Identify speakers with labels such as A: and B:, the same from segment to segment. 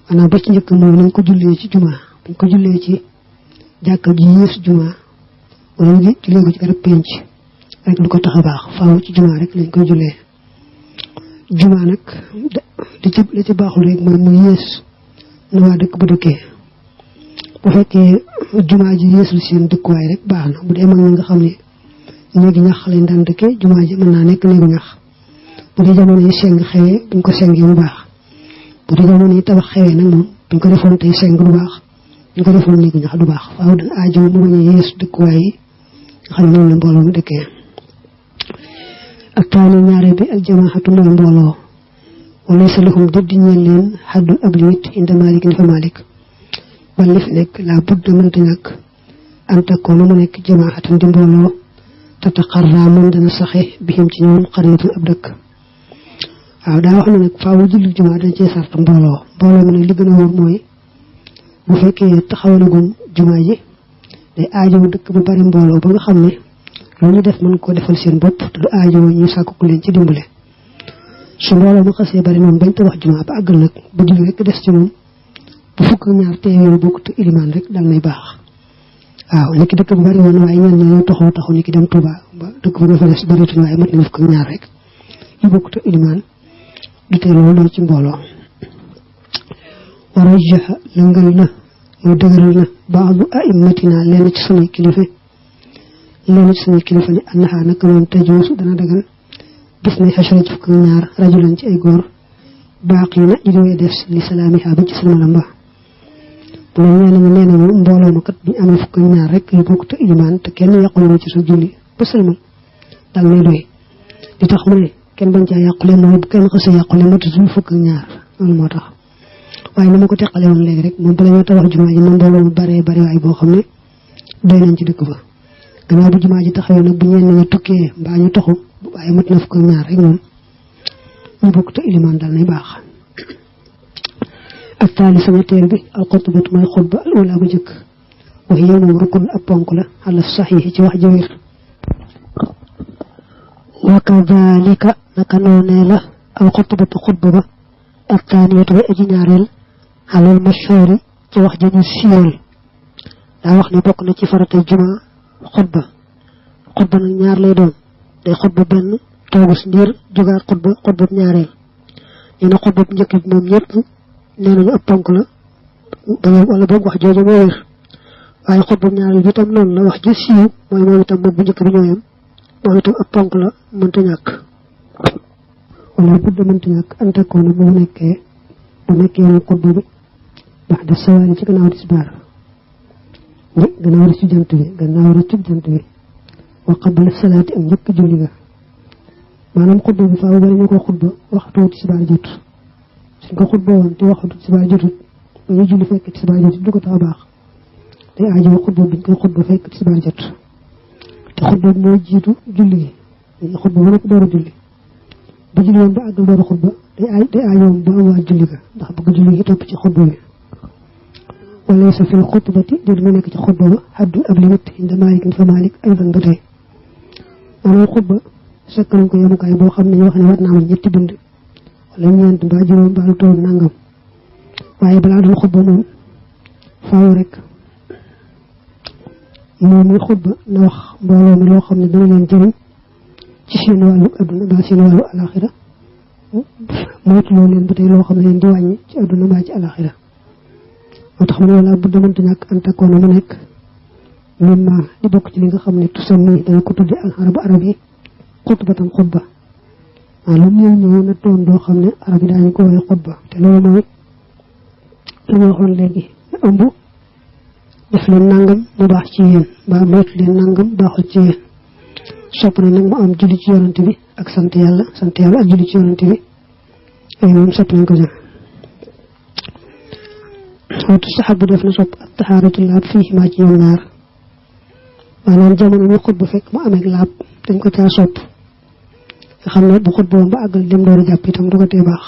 A: ana ba ci njëkk mooy nañ ko jullee ci juma buñ ko jullee ci jàkka ji yees juma wala ñu jullee ko ci garab penc rek lu ko tax a baax faaw ci juma rek lañ koy jullee juma nag li ci baaxul rek mooy mu yees nu waa dëkk bu dëkkee bu fekkee juma ji yeesul seen dëkkuwaay rek baax na bu dee mag ñi nga xam ne néegi ñax lañ daan dëkkee juma ji mën naa nekk néegu ñax bu dee jamono yi seng xewee buñ ko sengee bu baax bu dee jamono yi tabax xewee nag moom buñ ko defoon tey seng du baax buñ ko defoon néegu ñax du baax faaw dañ aajo mu bañ a yees dëkkuwaay yi nga xam ne noonu la mbooloo mu dëkkee ak taani ñaare bi ak jamaxatu mooy mbooloo wala sa loxum dëdd ñeel leen xaddul ab limit inda malik ni fa malik ba li fi nekk la budda mënta ñàkk antakoo lu mu nekk jamaxatan di mbooloo tataqarra moom dana saxe bihim ci ñoom xaritu ab dëkk waaw daa wax ne nag faaw julli jumaa dañ cee sart mbooloo mu ne li gën a wóor mooy bu fekkee taxawalagum jumaa ji day aajowu dëkk bu bari mbooloo ba nga xam ne lu ñu def mën koo defal seen bopp te du aajowu ñu sàkku ku leen ci dimbale su mbooloo mu xasee bari moom bañ tabax jumaa ba àggal nag bu julli rek des ci moom bu fukk ñaar teewee bokkut ilimaan rek dal nay baax waaw niki dëkk bu bari woon waaye ñenn ñoo taxaw niki dem Touba ba dëkk bu nga fa des baritul waaye mat na fukk ñaar rek yu bokkut ilimaan du tee loolu ci mbooloo war a jaxa lëngal na mu dëgëral na baadu aimmatina leen ci sunuy kilifa ne annaha naka moom tajuusu dana dagal bis nay xasara ci fukk ñaar rajulan ci ay góor baaqi na ñu diwee des li salaamiha ba ci salmalam ba bu ne nee nañu mbooloo ma kat bu ñu amee fukk ñaar rek yu bokk te ilimaan te kenn yàquloo ci sa julli ba salmal dal nay doy li tax mu ne kenn bañ caa yàqule mooy bu kenn xasee yàqule matatul fukk ñaar loolu moo tax waaye ni ma ko teqale woon léegi rek moom bala ñoo tabax jumaa ji moom mbooloo mu baree bari waay boo xam ne doy nañ ci dëkk ba gannaaw bu jumaa ji taxawee nag bu ñenn ñi tukkee mbaa ñu taxu waaye mat na fukk ñaar rek moom ñu bokk te ilimaan dal nay baax ak taali sama teel bi alxutbatu mooy xutba al ula bu jëkk wax yow moom rukun ab ponk la ala saxiix ci wax ji wér wa kadalika naka noonee la alxutbatu xutba ba ak taaniyatu ba aji ñaareel alal mashhuri ci wax ji ñu siiwal daa wax ne bokk na ci faratay juma xutba nag ñaar lay doon day xutba benn toogu si ndiir jógaat xutba ñaareel nee na xutba njëkk bi moom ñëpp nee nañu ab ponk la wala boog wax jooju moo wér waaye xutba ñaareel bi itam noonu la wax ji siiw mooy moom itam moom bu njëkk bi ñooyam moom itam ab ponk la mënta ñàkk wala budda mënta ñàkk antakoona bu nekkee moom xutba bi bax da sawaani ci gannaaw tisbaar gannaaw rëccu jant bi wa qabla salaati ak njëkk julli ga maanaam xutba bi faaw bala ñu ko xutba waxtu tisbaar jot suñ ko xutba woon te waxtu tisbaar jotut ba ñu julli fekk tisbaar jotut du ko tax a baax te aajo xutba biñ koy xutba fekk tisbaar jot te xutba bi moo jiitu julli gi dañuy xutba ba noppi door a julli ba julli woon ba àggal door a xutba day aajoom ba am waa julli ga ndax bëgg julli gi topp ci xutba bi wala sa fil xutbati dir mu nekk ci xutba ba xaddul ab limit inda Maalik fa Maalik aydan ba tey maanaam xutba sakk nañ ko yemukaay boo xam ne ñu wax ne war naa am ñetti bind wala ñeent mbaa juróom mbaa lu toll nangam waaye balaa doon xutba moom faaw rek moom mi xutba na wax mbooloo mi loo xam ne dana leen jëriñ ci seen wàllu adduna mbaa seen wàllu alaxira moytuloo leen ba tey loo xam ne leen di wàññi ci adduna mbaa ci alaxira moo tax mu ne wala bu demante ñàkk antakoona mu nekk mimma di bokk ci li nga xam ne tusam nii dana ko tudde alxarabu arab yi xutbatam xutba waaw lu ñëw na doon doo xam ne arab yi daañu ko woowee xutba te loolu mooy lu ma waxoon léegi ëmb def leen nangam mu baax ci yéen mbaa moytu leen nangam baaxul ci yéen sopp na nag mu am julli ci yonante bi ak sant yàlla ak julli ci yonante bi ay moom sopp nañ ko sax watu saxabu def na sopp ak taxaaratu laab fii maa ci ñoom ñaar maanaam jamono ñu xutba fekk mu amee laab dañ ko caa sopp nga xam ne bu xutba woon ba àggal dem door a jàpp itam du ko tee baax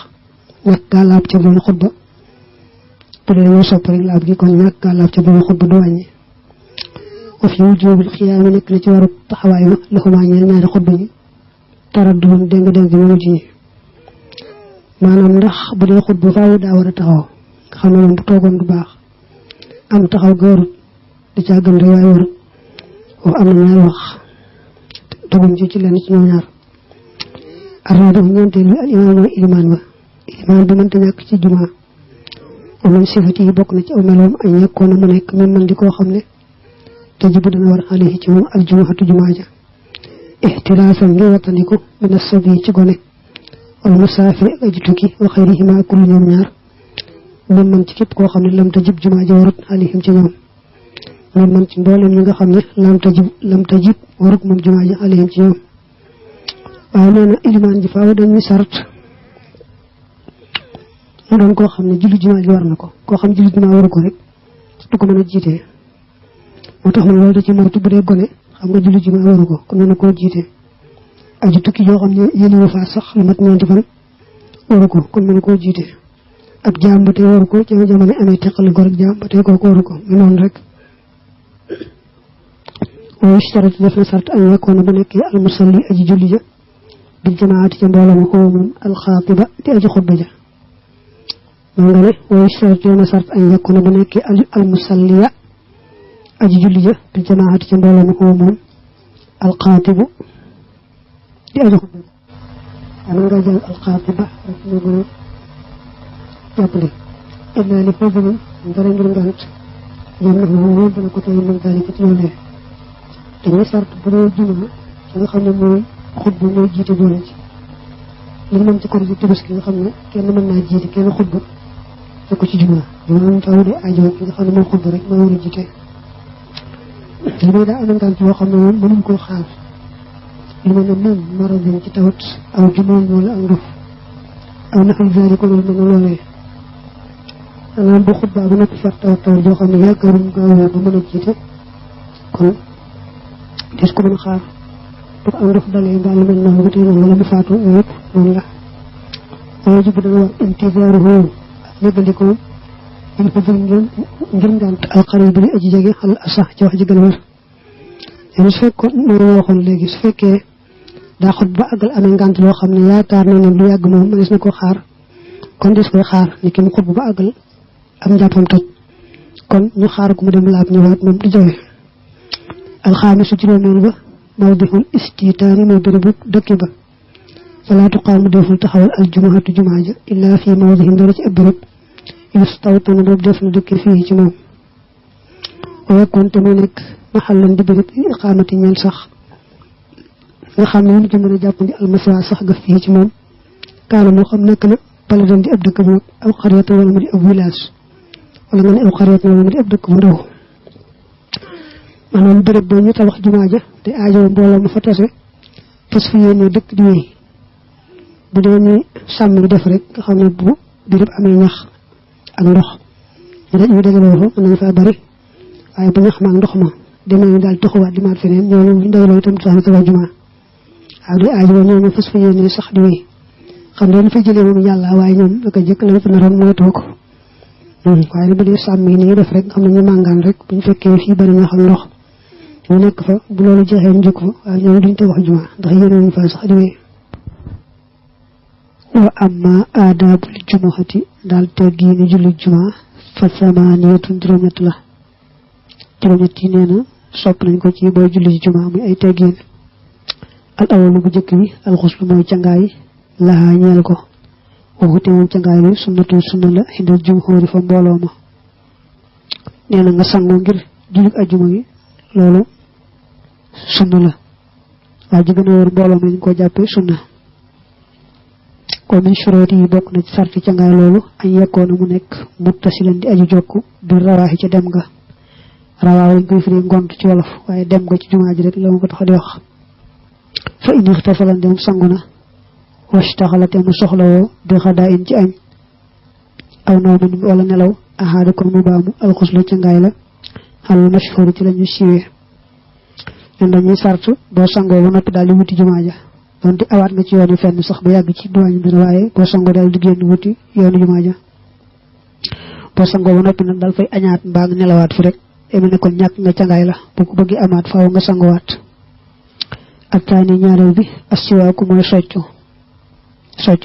A: ñàkk gaa laab ca biir xutba bu dee dañoo sopp rek laab gi kon ñàkk gaa laab ca biir xutba du wàññi wa fi wujubil xiyaam yi nekk na ci waru taxawaay ma laxumaa ñeel ñaari xutba ñi tara duwoon déng bi mu mujj ñi maanaam ndax bu dee xutba faaw daa war a taxaw xam ne moom bu toogoon du baax am taxaw ga warut da caa gën rek waaye warut wax am na ñaari wax doguñ ci lenn ci ñoom ñaar arrado ñeenteelu al imaam mooy ilimaan ba ilimaan bi mënta ñàkk ci jumaa moom sifati yi bokk na ci aw meloom ay ñekkoon mu nekk min man di koo xam ne tajibu dana war alayhi ci moom al jumaatu jumaa ja ihtiraasan ngir wattandiku min as-sabi ci gone wal musaafiri ak aji tukki wa xayrihima kullu ñoom ñaar min man ci képp koo xam ne lam tajib jumaa ja warut alayhim ci ñoom min man ci mboolem ñi nga xam ne lam tajib warut moom jumaa ja alayhim ci ñoom waaye nee na ilimaan ji faaw dañuy sart mu doon koo xam ne julli jumaa ji war na ko koo xam julli jumaa waru ko rek du ko mën a jiitee moo tax man loolu da ci moytu bu dee gone xam nga julli jumaa waru ko kon mën na koo jiitee aji tukki yoo xam ne yéen a faa sax lu mat ñeenti fan waru ko kon mën na koo jiitee ak jaam ba tey waru ko ci jamono amee teqali ko rek jaam ba tey kooku waru ko mu noonu rek waaye sarat def na sart ay yekkoon bu nekkee almusalli aji julli ja bil jamaati ca mbooloo ma xaw moom alxaatiba di aji xutba ja moo nga ne waaye sarat def na sart ay yekkoon bu nekkee almusalliya aji julli ja bil jamaati ca mbooloo ma xaw moom alxaatibu di aji xutba ja ana nga jël alxaatiba rek ñu gën a jàppale illaa li fadlin dara ngir ngant yam na moom dana ko tey mën daalika ci loolee dañuy sart bu dee jumaa ki nga xam ne mooy xutba mooy jiite boole ci li mën ci korite tabaski nga xam ne kenn mën naa jiite kenn xutba te ko ci jumaa moom faaw de aajo ki nga xam ne mooy xutba rek moo war a jiite li may daa am ngant yoo xam ne moom mënuñ koo xaar li ma ne moom maradin ci tawat aw jumaa wala ak ndof aw naxal zaari ko loolu mën na loolee maanaam bu xutbaa ba noppi far tawat joo xam ne yaakaaruñ gaaw ba mën a jiite kon des ko mën a xaar bu ko am ndox dalee mbaa lu mel noonu ba tey noonu wala mu faatu yëpp noonu la waaye ji bu dana war intizaaruhu ak yëgandikoo il faut ngir ngànt alxarib bi aji jege xal sax ci wax ji gën a wér yéen su fekkoon mooy waxoon léegi su fekkee daa xut ba àggal amee ngànt loo xam ne yaakaar na ne lu yàgg moom mënees na ko xaar kon des koy xaar ni ki mu xut ba àggal am njàppam toj kon ñu xaar ko mu dem laab ñëwaat moom du jawe alxaamisu juróomeel ba mawdixul istitaani mooy bérébu dëkk ba falaa tuqaamu deful taxawal aljumaatu jumaa ja illaa fii mawdixin dara ci ab béréb yustawtanu boobu def na dëkk fii ci moom waaye kon te mu nekk maxallan di béréb iqaamati ñeel sax nga xam ne ñu ci mën a jàppandi almaswa sax ga fii ci moom kaana moo xam nekk na baladan di ab dëkk bu mag aw xariyata wala mu di ab village wala nga ne aw xariyata wala mu di ab dëkk bu ndaw maanaam béréb boo ñu tabax jumaa ja te aajo mbooloo ma fa tase fas fi yéene dëkk di wéy bu dee ni sàmm yi def rek nga xam ne bu béréb amee ñax ak ndox ñu dajaloo fa mën nañ faa bari waaye bu ñax ma ak ndox ma demee ñu daal taxawaat di maat feneen ñooñu ndayloo itam tax na tabax jumaa waaw di aajo ñooñu fas fi yéene sax di wéy xam ne lu fa jëlee moom yàlla waaye ñoom naka jëkk lañ fa naroon mooy toog waaye bu dee sàmm yi ni ñu def rek nga xam ne ñu màngaan rek bu ñu fekkee fii bari ñax ak ndox ñu nekk fa bu loolu jeexee ñu jóg fa waaye ñoom duñ tabax jumaa ndax yéen ñu fa sax di wéy wa amma aadaabul jumuhati daal teggiini julli jumaa fa samaaniyatun juróom-ñett la juróom-ñett yi nee na sopp nañ ko ci booy julli jumaa muy ay teggiin al awalu bu jëkk bi alxuslu mooy cangaay laxaa ñeel ko waxute moom cangaay li sunnatu sunna la xindal jumhóori fa mbooloo ma nee na nga sangu ngir julli ajjuma gi loolu sunna la waaye ji gën a wóor mbooloo mi ñu ko jàppee sunna kon min shuruut yi bokk na ci sarti cangaay loolu añ yekkoona mu nekk muttasilan di aju jokk bi rawaaxi ca dem nga rawaax lañ koy firee ngont ci wolof waaye dem nga ci jumaa ji rek la ma ko tax di wax fa in ixtasala dem sangu na wastaxala te mu soxlawoo bi xadaa in ci añ aw nawmin wala nelaw ahaada kon mu baamu alxuslu cangaay la xal mashhuur ci lañu siiwee ñun dañuy sart boo sangoo ba noppi daal di wuti jumaa ja donte awaat nga ci yoonu fenn sax ba yàgg ci duwaañu dina waaye boo sangoo daal di génn wuti yoonu jumaa ja boo sangoo ba noppi nag daal fay añaat mbaa nga nelawaat fi rek eme ne kon ñàkk nga cangaay la boo ko bëggee amaat faaw nga sangowaat ak taani ñaareel bi assiwaaku mooy soccu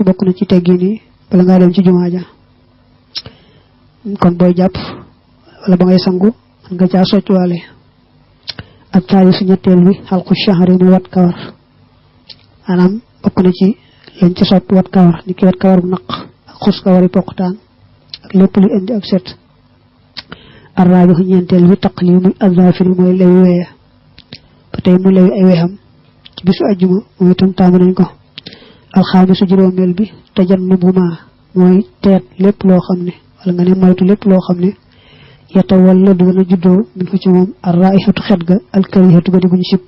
A: bokk na ci teggin yi bala nga dem ci jumaa ja kon booy jàpp wala ba ngay sangu man nga caa soccuwaale ak taali su ñetteel bi xalqu shahri mu wat kawar maanaam bokk na ci lañ ci sopp wat kawar ni ki wat kawar bu naq ak xus kawari poqtaan ak lépp lu indi ak set arraabi ñeenteel bi taqlimu azafiri mooy lay weya ba tey mu lay ay wexam ci bisu ajjuma mooy itam taamu nañ ko alxaamisu juróomeel bi tajannubuma mooy teet lépp loo xam ne wala nga ne moytu lépp loo xam ne yatawalladu dana juddoo min fa ci moom arraihatu xet ga alkarihatu ga di guñ sib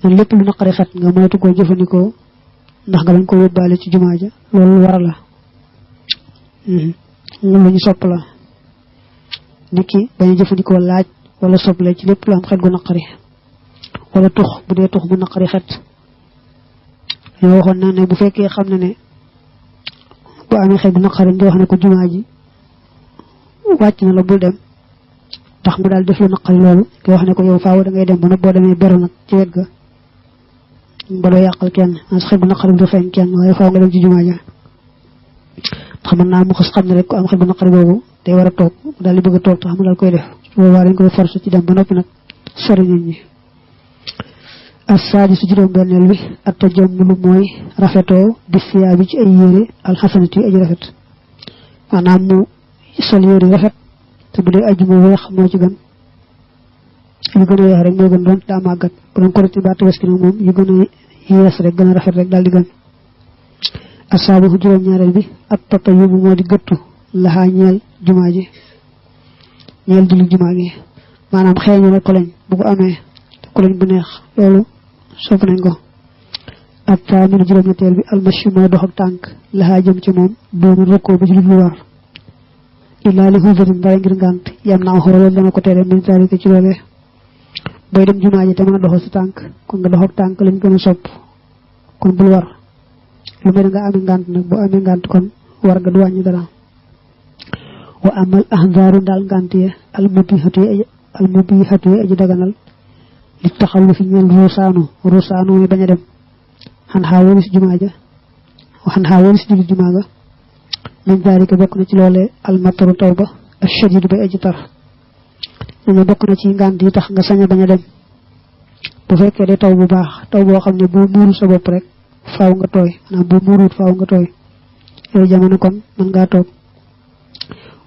A: nan lépp lu naqari xet nga moytu koo jëfandikoo ndax nga bañ ko yóbbaale ci jumaa ja loolu war la lu ñu sopp la niki bañ jëfandikoo laaj wala soble ci lépp lu am xet gu naqari wala tux bu dee tux bu naqari xet yoo waxoon na ne bu fekkee xam na ne bu amee xet gu naqari nga wax ne ko jumaa ji wàcc na la bul dem tax mu daal def lu naqari loolu nga wax ne ko yow faaw da ngay dem ba nag boo demee beru nag ci wet ga ba doo yàqal kenn as xet gu naqari du feeñ kenn waaye faaw nga dem ci jumaa ja tax mën naa mu xas xam ne rek ko am xet gu naqari boobu day war a toog daal di bëgg a toog tax mu daal koy def su boobaa dañ koy force ci dem ba noppi nag sori nit ñi as-saadisu juróom-benneel bi at-tajammulu mooy rafetoo bi siyaa bi ci ay yére alxasanati yu aji rafet maanaam mu sol yére rafet te bu dee aju mu weex moo ci gën yu gën a weex rek moo gën doon daa màggat bu doon korite ba tabaski nag moom yu gën a yees rek gën a rafet rek daal di gën as-saabisu juróom-ñaareel bi at-tatayyubu moo di gëttu laxaa ñeel jumaa ji ñeel julli jumaa gi maanaam xeeñu rek ko lañ bu ko amee ko lañ bu neex loolu sopp nañ ko ak taaminu juróom-ñetteel bi almashi mooy dox ak tànk laxaa jëm ci moom doonu rëkkoo ba ci lu war illaa li xuusatin dara ngir ngànt yam naa xoolal dana ko tere min zalika ci loolee booy dem jumaa ji te mën a doxal sa tànk kon nga dox ak tànk lañ gën a sopp kon bul war lu mel nga amee ngànt nag boo amee ngànt kon war nga du wàññi dara wa amal ahzaaru daal ngànt ya almubihatu yi aji daganal li taxalu fi ñeel ruusaanu mooy bañ a dem xan xaa waris jumaa ja xan xaa waris julli jumaa ga min zalika bokk na ci loolee almataru taw ba ashadidu bay aji tar ñu bokk na ci ngànt yi tax nga sañ a bañ a dem bu fekkee de taw bu baax taw boo xam ne boo muuru sa bopp rek faaw nga tooy maanaam boo muuruut faaw nga tooy yooyu jamono kon mën ngaa toog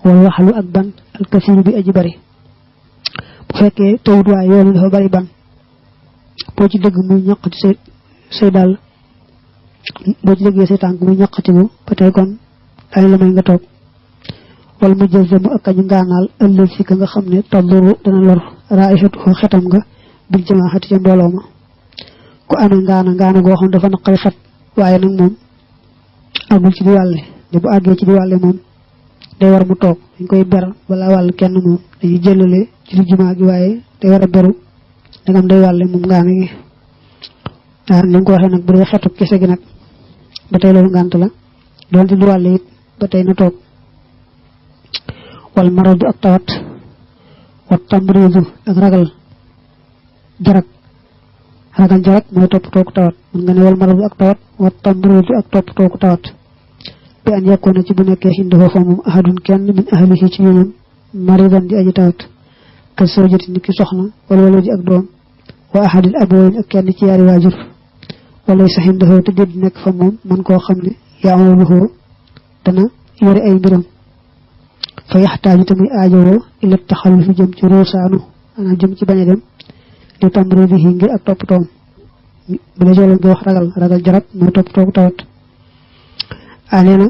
A: wala waxalu ak ban alkasiru bi aji bari bu fekkee tawut waaye yoonu dafa bari ban boo ci dëgg muy ñaq ci say dàll boo ci dëggee say tànk muy ñaqatigu ba tey kon dañ la may nga toog wala mu jëzamu ak kañu ngaanaal ëllëg si ka nga xam ne taduru dana lor raihatu xetam nga bil jamaahati ca mbooloo ma ku amee ngaana goo xam dafa naqari xet waaye nag moom àggul ci di wàlle ne bu àggee ci di wàlle moom day war mu toog dañ koy ber wala wàll kenn moom dañuy jëlale ci li jumaa gi waaye day war a beru dangam day wàlle moom ngaana gi waaw li nga ko waxee nag bu dee xetu kese gi nag ba tey loolu ngànt la doon di du wàlle it ba tey na toog wal maradu ak tawat wa tamridu ak ragal jarak mooy topp tooku tawat mën nga ne wal maradu ak tawat wa tamridu ak topp tooku tawat bi an yekkoon na ci bu nekkee indi foofa moom ahadun kenn min ahlihi ci ñoom maridan di aji tawat ka sawjati ni ki soxna wala waladi ak doom wa ahadil abawayn ak kenn ci yaari waajur wala sax indahoo te déet nekk fa moom man koo xam ne yaamaluhoo dana yore ay mbiram fa yaxtaaju tamuy aajowoo ila taxallufi jëm ci ruusaanu ana jëm ci bañ a dem li tamridihi ngir ak toppatoom bu la joola ngi wax ragal jarab mooy toppatoo tawat nee na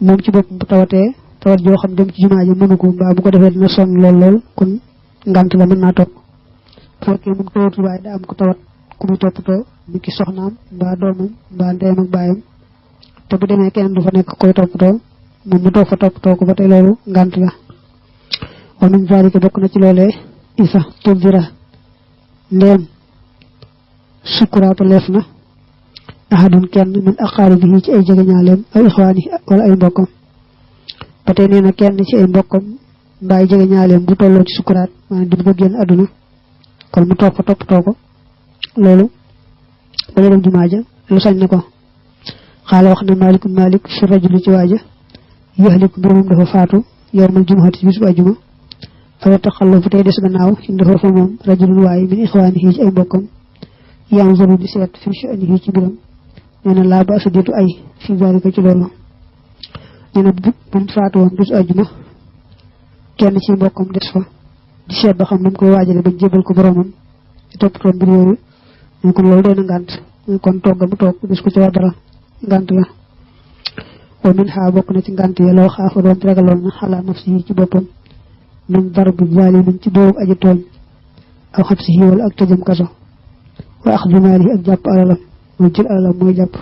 A: moom ci bopp bu tawatee tawat joo xam dem ci jumaa ji mënu ko mbaa bu ko defee dina sonn lool kon ngant la mën naa toog bu fekkee moom tawatul waaye da am ko tawat ku muy toppatoo ni ki soxnaam mbaa doomam mbaa ndeyam ak baayam te bu demee keneen du fa nekk koy toppatoo moom mu toog fa toppatoo ko ba tey loolu ngant la wa min zalika bokk na ci loolee isa tudira ndeem sukuraata leef na ahadun kenn min aqaaribihi ci ay jegeñaaleem aw ixwaani wala ay mbokkam ba tey nee na kenn ci ay mbokkam mbaa ay jegeñaaleem bu tolloo ci sukuraat maanaam di bëgg génn àdduna kon mu toog fa toppatoo ko loolu ba dem jumaa ja lu sañ na ko xaala wax na malikun malik fi rajuli ci waaja yahliku mbirumam dafa faatu yawmal jumu'ati bis bu ajuma aw taxallafu tey des gannaaw indi fa moom rajulun waaye min ixwaanihi ci ay mbokkam yanzuru di seet fi sha'nihi ci mbiram nee na laa ba asaditu ay fi zalika ci loolu nee na bu mu faatu woon bis ajuma kenn ci mbokkam des fa di seet ba xam nam koy waajale ba jébal ko boromam di toppatoo mbir yooyu ñu kon loolu doy na ngànt kon togga mu toog des ko ci wax dara ngànt la wa min xaa bokk na ci ngànt yi loo xaafa doon ragaloon na xalaa nafsi ci boppam min darbi zalimin ci dóoru aji tooñ aw xabsihi wala ak tëjam kaso wa axdi maalihi ak jàpp alalam mooy jël alalam mooy jàpp